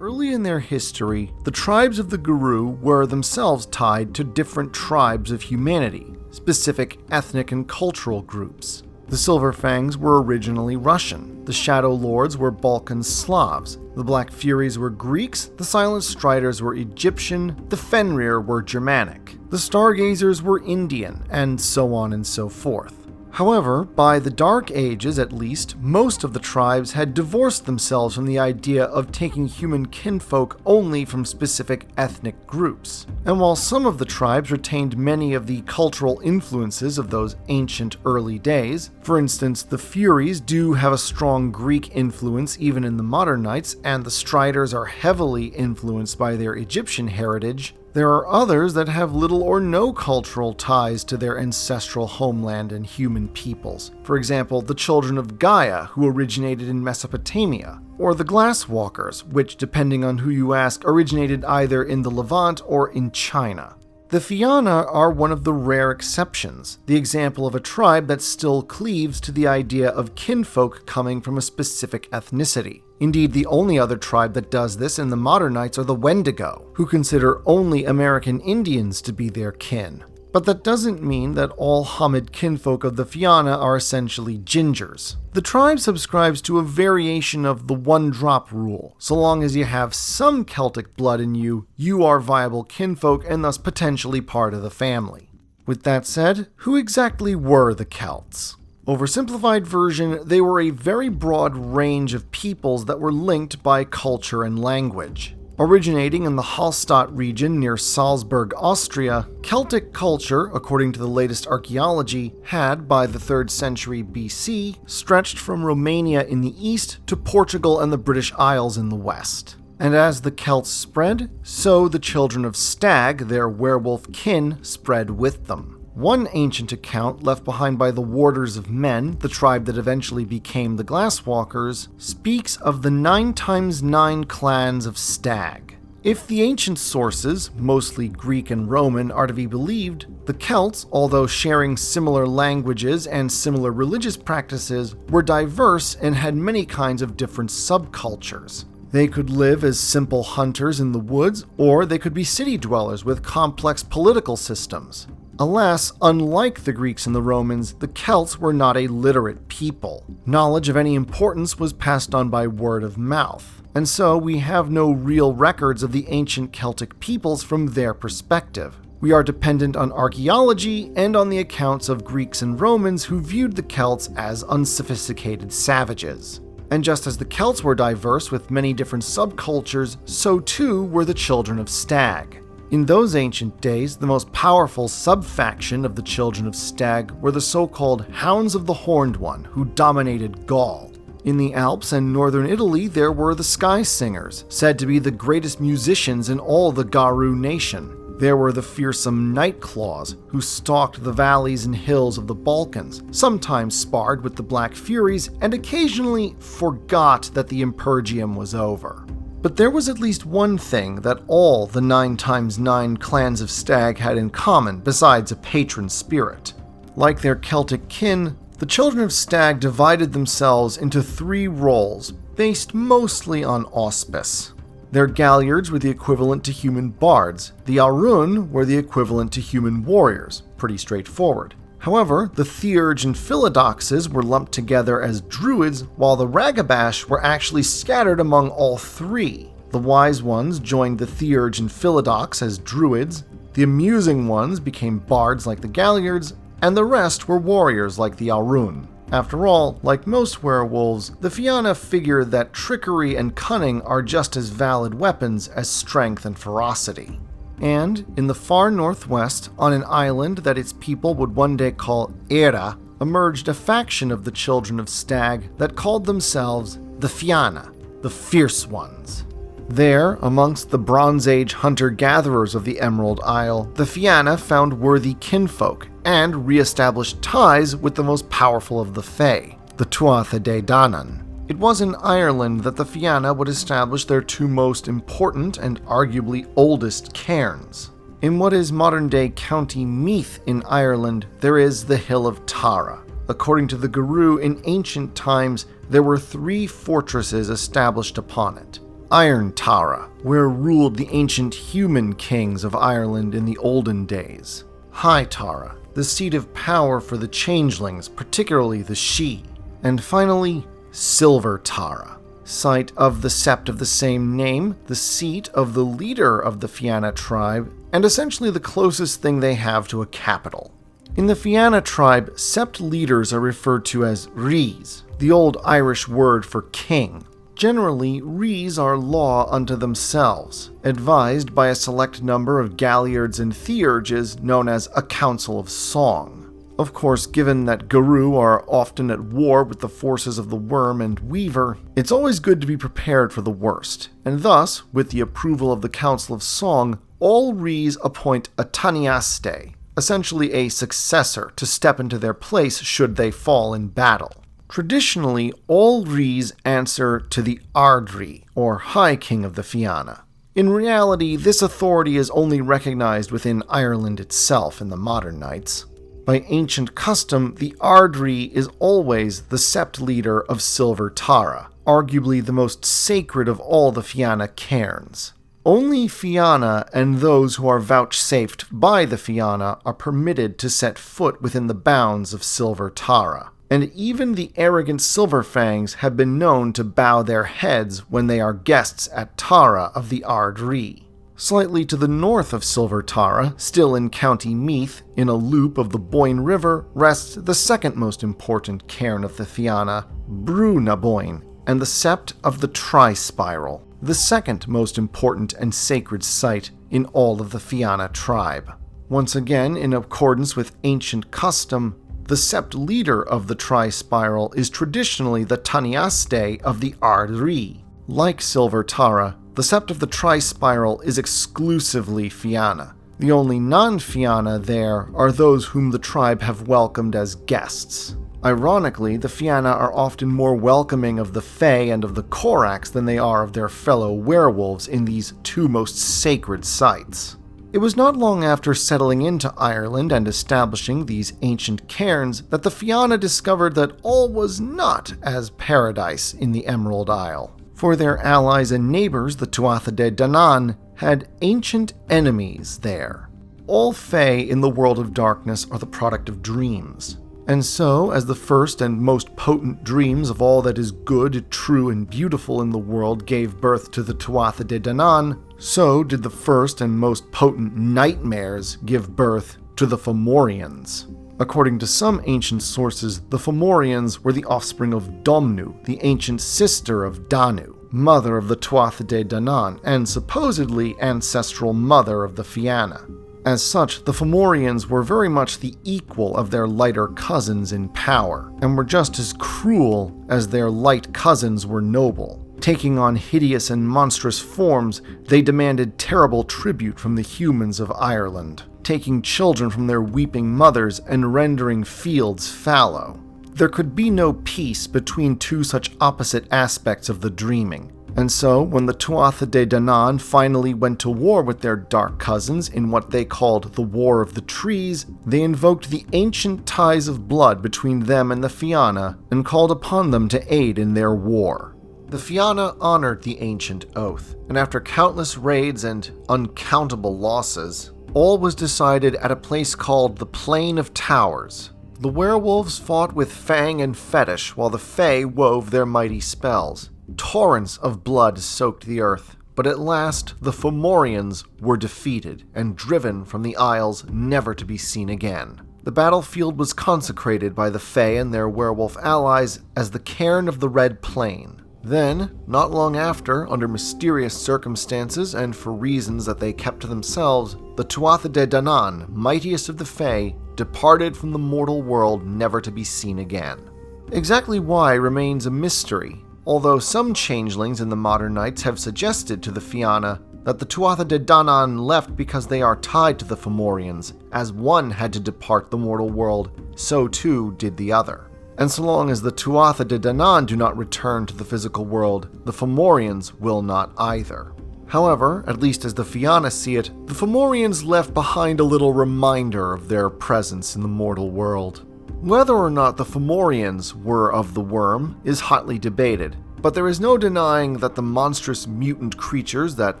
Early in their history, the tribes of the Guru were themselves tied to different tribes of humanity, specific ethnic and cultural groups. The Silverfangs were originally Russian, the Shadow Lords were Balkan Slavs, the Black Furies were Greeks, the Silent Striders were Egyptian, the Fenrir were Germanic, the Stargazers were Indian, and so on and so forth. However, by the Dark Ages at least, most of the tribes had divorced themselves from the idea of taking human kinfolk only from specific ethnic groups. And while some of the tribes retained many of the cultural influences of those ancient early days, for instance, the Furies do have a strong Greek influence even in the modern Knights, and the Striders are heavily influenced by their Egyptian heritage, there are others that have little or no cultural ties to their ancestral homeland and human peoples. For example, the children of Gaia, who originated in Mesopotamia, or the Glasswalkers, which, depending on who you ask, originated either in the Levant or in China. The Fianna are one of the rare exceptions, the example of a tribe that still cleaves to the idea of kinfolk coming from a specific ethnicity. Indeed, the only other tribe that does this in the modern Knights are the Wendigo, who consider only American Indians to be their kin. But that doesn't mean that all Hamid kinfolk of the Fianna are essentially gingers. The tribe subscribes to a variation of the one-drop rule. So long as you have some Celtic blood in you, you are viable kinfolk and thus potentially part of the family. With that said, who exactly were the Celts? Oversimplified version, they were a very broad range of peoples that were linked by culture and language. Originating in the Hallstatt region near Salzburg, Austria, Celtic culture, according to the latest archaeology, had, by the 3rd century BC, stretched from Romania in the east to Portugal and the British Isles in the west. And as the Celts spread, so the children of Stag, their werewolf kin, spread with them. One ancient account left behind by the Warders of Men, the tribe that eventually became the Glasswalkers, speaks of the 9x9 clans of Stag. If the ancient sources, mostly Greek and Roman, are to be believed, the Celts, although sharing similar languages and similar religious practices, were diverse and had many kinds of different subcultures. They could live as simple hunters in the woods, or they could be city dwellers with complex political systems. Alas, unlike the Greeks and the Romans, the Celts were not a literate people. Knowledge of any importance was passed on by word of mouth, and so we have no real records of the ancient Celtic peoples from their perspective. We are dependent on archaeology and on the accounts of Greeks and Romans who viewed the Celts as unsophisticated savages. And just as the Celts were diverse with many different subcultures, so too were the children of Stag. In those ancient days, the most powerful sub-faction of the children of Stag were the so-called Hounds of the Horned One, who dominated Gaul. In the Alps and northern Italy, there were the Sky Singers, said to be the greatest musicians in all the Garu nation. There were the fearsome Nightclaws, who stalked the valleys and hills of the Balkans, sometimes sparred with the Black Furies, and occasionally forgot that the Impergium was over. But there was at least one thing that all the 9x9 clans of Stag had in common besides a patron spirit. Like their Celtic kin, the children of Stag divided themselves into 3 roles, based mostly on auspice. Their Galliards were the equivalent to human bards, the Aurun were the equivalent to human warriors, pretty straightforward. However, the Theurge and Philodoxes were lumped together as druids, while the Ragabash were actually scattered among all 3. The wise ones joined the Theurge and Philodox as druids, the amusing ones became bards like the Galliards, and the rest were warriors like the Aurun. After all, like most werewolves, the Fianna figure that trickery and cunning are just as valid weapons as strength and ferocity. And, in the far northwest, on an island that its people would one day call Era, emerged a faction of the children of Stag that called themselves the Fianna, the Fierce Ones. There, amongst the Bronze Age hunter-gatherers of the Emerald Isle, the Fianna found worthy kinfolk and re-established ties with the most powerful of the Fae, the Tuatha De Danann. It was in Ireland that the Fianna would establish their 2 most important and arguably oldest cairns. In what is modern-day County Meath in Ireland, there is the Hill of Tara. According to the Guru, in ancient times, there were 3 fortresses established upon it. Iron Tara, where ruled the ancient human kings of Ireland in the olden days. High Tara, the seat of power for the changelings, particularly the Sidhe. And finally, Silver Tara, site of the sept of the same name, the seat of the leader of the Fianna tribe, and essentially the closest thing they have to a capital. In the Fianna tribe, sept leaders are referred to as Rhys, the old Irish word for king. Generally, Rhys are law unto themselves, advised by a select number of galliards and theurges known as a council of song. Of course, given that Garou are often at war with the forces of the Worm and Weaver, it's always good to be prepared for the worst, and thus, with the approval of the Council of Song, all Rhys appoint a Taniaste, essentially a successor, to step into their place should they fall in battle. Traditionally, all Rhys answer to the Ardri, or High King of the Fianna. In reality, this authority is only recognized within Ireland itself in the modern nights. By ancient custom, the Ardri is always the sept leader of Silver Tara, arguably the most sacred of all the Fianna cairns. Only Fianna and those who are vouchsafed by the Fianna are permitted to set foot within the bounds of Silver Tara, and even the arrogant Silverfangs have been known to bow their heads when they are guests at Tara of the Ardri. Slightly to the north of Silver Tara, still in County Meath, in a loop of the Boyne River, rests the second most important cairn of the Fianna, Brú na Boyne, and the sept of the Tri-Spiral, the second most important and sacred site in all of the Fianna tribe. Once again, in accordance with ancient custom, the sept leader of the Tri-Spiral is traditionally the Taniaste of the Ardri. Like Silver Tara, the sept of the Tri-Spiral is exclusively Fianna. The only non-Fianna there are those whom the tribe have welcomed as guests. Ironically, the Fianna are often more welcoming of the Fae and of the Corax than they are of their fellow werewolves in these two most sacred sites. It was not long after settling into Ireland and establishing these ancient cairns that the Fianna discovered that all was not as paradise in the Emerald Isle. For their allies and neighbors, the Tuatha De Danann, had ancient enemies there. All Fae in the world of darkness are the product of dreams. And so, as the first and most potent dreams of all that is good, true, and beautiful in the world gave birth to the Tuatha De Danann, so did the first and most potent nightmares give birth to the Fomorians. According to some ancient sources, the Fomorians were the offspring of Domnu, the ancient sister of Danu, mother of the Tuatha De Danann, and supposedly ancestral mother of the Fianna. As such, the Fomorians were very much the equal of their lighter cousins in power, and were just as cruel as their light cousins were noble. Taking on hideous and monstrous forms, they demanded terrible tribute from the humans of Ireland, taking children from their weeping mothers and rendering fields fallow. There could be no peace between two such opposite aspects of the dreaming. And so, when the Tuatha De Danann finally went to war with their dark cousins in what they called the War of the Trees, they invoked the ancient ties of blood between them and the Fianna and called upon them to aid in their war. The Fianna honored the ancient oath, and after countless raids and uncountable losses, all was decided at a place called the Plain of Towers. The werewolves fought with fang and fetish while the Fae wove their mighty spells. Torrents of blood soaked the earth, but at last the Fomorians were defeated and driven from the Isles never to be seen again. The battlefield was consecrated by the Fae and their werewolf allies as the Cairn of the Red Plain. Then, not long after, under mysterious circumstances and for reasons that they kept to themselves, the Tuatha De Danann, mightiest of the Fae, departed from the mortal world never to be seen again. Exactly why remains a mystery, although some changelings in the modern nights have suggested to the Fianna that the Tuatha De Danann left because they are tied to the Fomorians. As one had to depart the mortal world, so too did the other. And so long as the Tuatha De Danann do not return to the physical world, the Fomorians will not either. However, at least as the Fianna see it, the Fomorians left behind a little reminder of their presence in the mortal world. Whether or not the Fomorians were of the Worm is hotly debated, But there is no denying that the monstrous mutant creatures that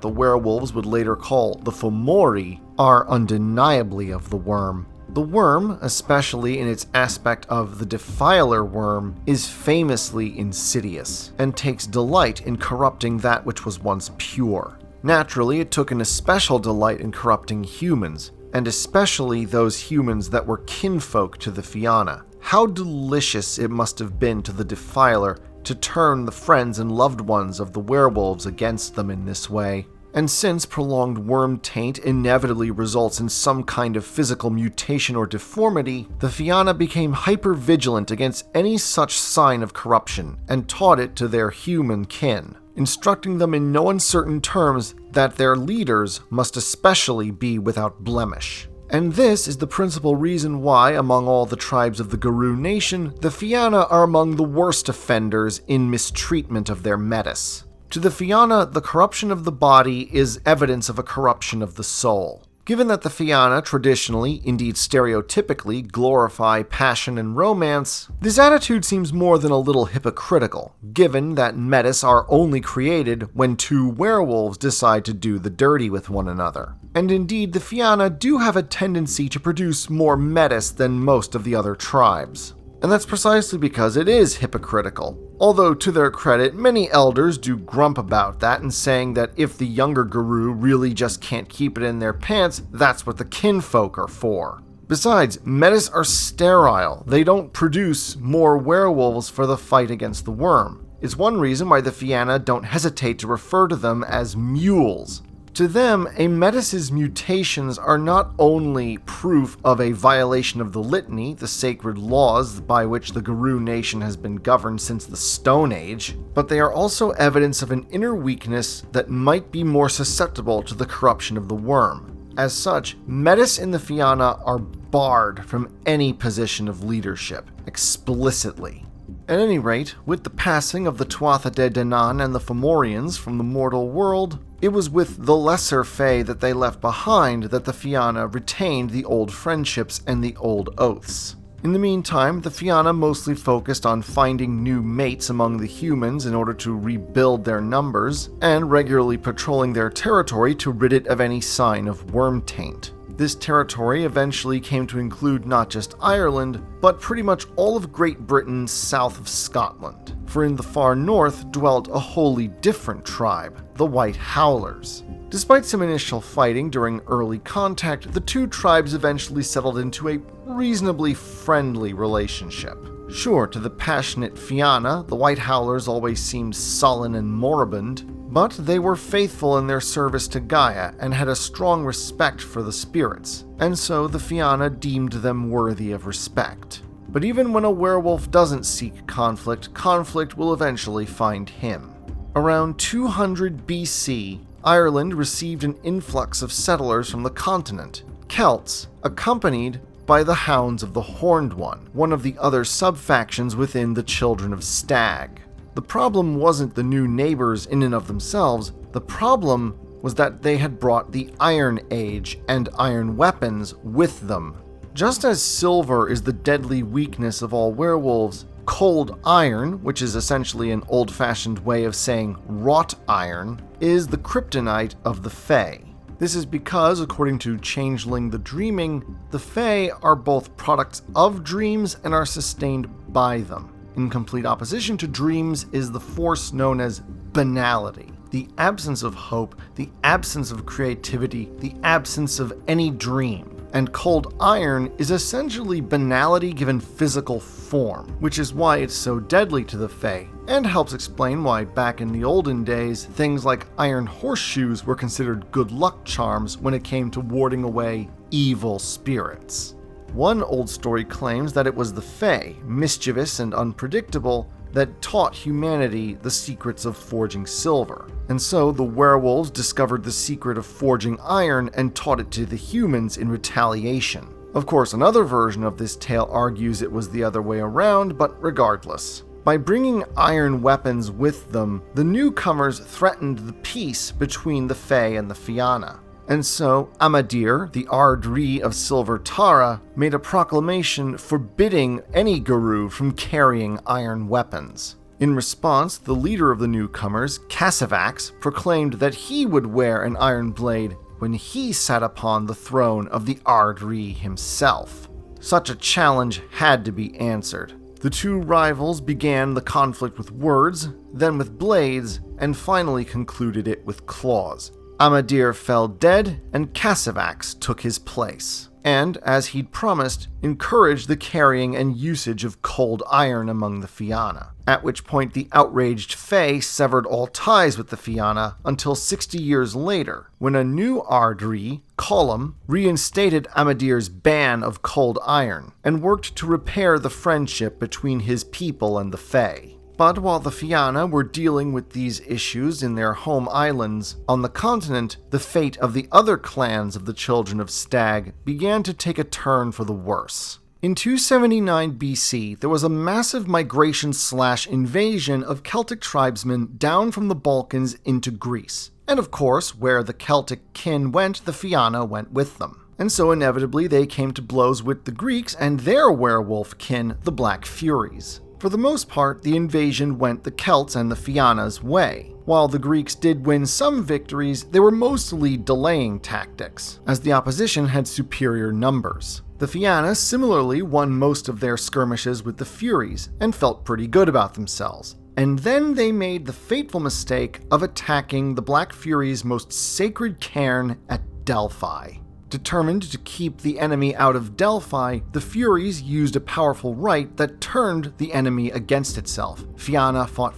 the werewolves would later call the Fomori are undeniably of the worm. The worm, especially in its aspect of the defiler worm, is famously insidious and takes delight in corrupting that which was once pure. Naturally, it took an especial delight in corrupting humans, and especially those humans that were kinfolk to the Fianna. How delicious it must have been to the defiler to turn the friends and loved ones of the werewolves against them in this way. And since prolonged worm taint inevitably results in some kind of physical mutation or deformity, the Fianna became hyper-vigilant against any such sign of corruption and taught it to their human kin, instructing them in no uncertain terms that their leaders must especially be without blemish. And this is the principal reason why, among all the tribes of the Garou nation, the Fianna are among the worst offenders in mistreatment of their Metis. To the Fianna, the corruption of the body is evidence of a corruption of the soul. Given that the Fianna traditionally, indeed stereotypically, glorify passion and romance, this attitude seems more than a little hypocritical, given that Metis are only created when two werewolves decide to do the dirty with one another. And indeed, the Fianna do have a tendency to produce more Metis than most of the other tribes. And that's precisely because it is hypocritical. Although, to their credit, many elders do grump about that and saying that if the younger Garou really just can't keep it in their pants, that's what the kinfolk are for. Besides, Metis are sterile. They don't produce more werewolves for the fight against the worm. It's one reason why the Fianna don't hesitate to refer to them as mules. To them, a Metis' mutations are not only proof of a violation of the litany, the sacred laws by which the Garou nation has been governed since the Stone Age, but they are also evidence of an inner weakness that might be more susceptible to the corruption of the worm. As such, Metis and the Fianna are barred from any position of leadership, explicitly. At any rate, with the passing of the Tuatha De Danann and the Fomorians from the mortal world, it was with the lesser Fae that they left behind that the Fianna retained the old friendships and the old oaths. In the meantime, the Fianna mostly focused on finding new mates among the humans in order to rebuild their numbers, and regularly patrolling their territory to rid it of any sign of worm taint. This territory eventually came to include not just Ireland, but pretty much all of Great Britain south of Scotland. For in the far north dwelt a wholly different tribe, the White Howlers. Despite some initial fighting during early contact, the two tribes eventually settled into a reasonably friendly relationship. Sure, to the passionate Fianna, the White Howlers always seemed sullen and moribund, but they were faithful in their service to Gaia and had a strong respect for the spirits, and so the Fianna deemed them worthy of respect. But even when a werewolf doesn't seek conflict, conflict will eventually find him. Around 200 BC, Ireland received an influx of settlers from the continent, Celts, accompanied by the Hounds of the Horned one of the other sub-factions within the Children of Stag. The problem wasn't the new neighbors in and of themselves, the problem was that they had brought the Iron Age and iron weapons with them. Just as silver is the deadly weakness of all werewolves, cold iron, which is essentially an old-fashioned way of saying wrought iron, is the kryptonite of the Fae. This is because, according to Changeling the Dreaming, the Fae are both products of dreams and are sustained by them. In complete opposition to dreams is the force known as banality, the absence of hope, the absence of creativity, the absence of any dream. And cold iron is essentially banality given physical form, which is why it's so deadly to the Fae, and helps explain why back in the olden days, things like iron horseshoes were considered good luck charms when it came to warding away evil spirits. One old story claims that it was the Fae, mischievous and unpredictable, that taught humanity the secrets of forging silver. And so the werewolves discovered the secret of forging iron and taught it to the humans in retaliation. Of course, another version of this tale argues it was the other way around, but regardless. By bringing iron weapons with them, the newcomers threatened the peace between the Fae and the Fianna. And so Amadir, the Ardri of Silver Tara, made a proclamation forbidding any Garou from carrying iron weapons. In response, the leader of the newcomers, Cassavax, proclaimed that he would wear an iron blade when he sat upon the throne of the Ardri himself. Such a challenge had to be answered. The two rivals began the conflict with words, then with blades, and finally concluded it with claws. Amadir fell dead, and Cassavax took his place, and, as he'd promised, encouraged the carrying and usage of cold iron among the Fianna, at which point the outraged Fae severed all ties with the Fianna until 60 years later, when a new Ardri, Colum, reinstated Amadir's ban of cold iron, and worked to repair the friendship between his people and the Fae. But while the Fianna were dealing with these issues in their home islands, on the continent, the fate of the other clans of the Children of Stag began to take a turn for the worse. In 279 BC, there was a massive migration/invasion of Celtic tribesmen down from the Balkans into Greece. And of course, where the Celtic kin went, the Fianna went with them. And so inevitably they came to blows with the Greeks and their werewolf kin, the Black Furies. For the most part, the invasion went the Celts and the Fianna's way. While the Greeks did win some victories, they were mostly delaying tactics, as the opposition had superior numbers. The Fianna similarly won most of their skirmishes with the Furies, and felt pretty good about themselves. And then they made the fateful mistake of attacking the Black Furies' most sacred cairn at Delphi. Determined to keep the enemy out of Delphi, the Furies used a powerful rite that turned the enemy against itself. Fianna, fought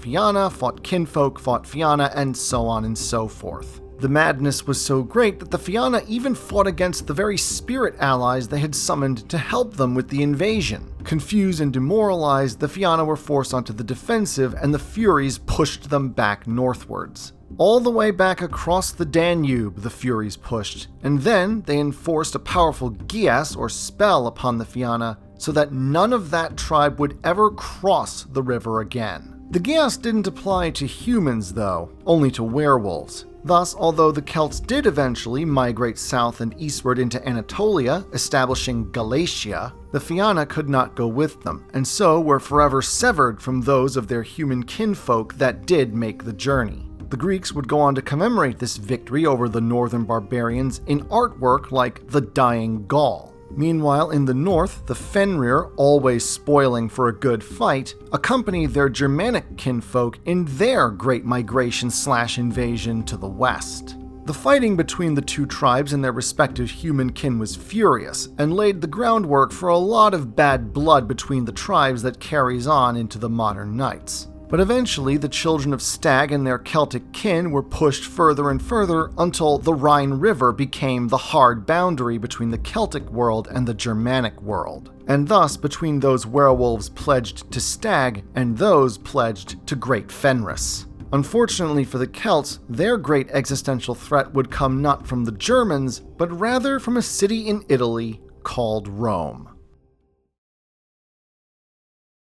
kinfolk, fought Fianna, and so on and so forth. The madness was so great that the Fianna even fought against the very spirit allies they had summoned to help them with the invasion. Confused and demoralized, the Fianna were forced onto the defensive, and the Furies pushed them back northwards. All the way back across the Danube, the Furies pushed, and then they enforced a powerful gias, or spell, upon the Fianna, so that none of that tribe would ever cross the river again. The gias didn't apply to humans, though, only to werewolves. Thus, although the Celts did eventually migrate south and eastward into Anatolia, establishing Galatia, the Fianna could not go with them, and so were forever severed from those of their human kinfolk that did make the journey. The Greeks would go on to commemorate this victory over the northern barbarians in artwork like the Dying Gaul. Meanwhile, in the north, the Fenrir, always spoiling for a good fight, accompanied their Germanic kinfolk in their great migration/invasion to the west. The fighting between the two tribes and their respective human kin was furious, and laid the groundwork for a lot of bad blood between the tribes that carries on into the modern nights. But eventually, the Children of Stag and their Celtic kin were pushed further and further until the Rhine River became the hard boundary between the Celtic world and the Germanic world, and thus between those werewolves pledged to Stag and those pledged to Great Fenris. Unfortunately for the Celts, their great existential threat would come not from the Germans, but rather from a city in Italy called Rome.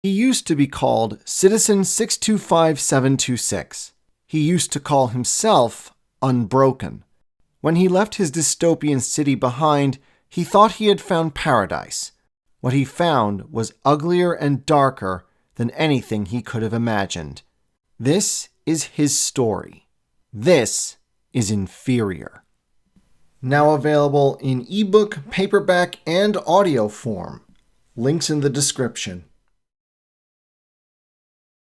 He used to be called Citizen 625726. He used to call himself Unbroken. When he left his dystopian city behind, he thought he had found paradise. What he found was uglier and darker than anything he could have imagined. This is his story. This is Inferior. Now available in ebook, paperback, and audio form. Links in the description.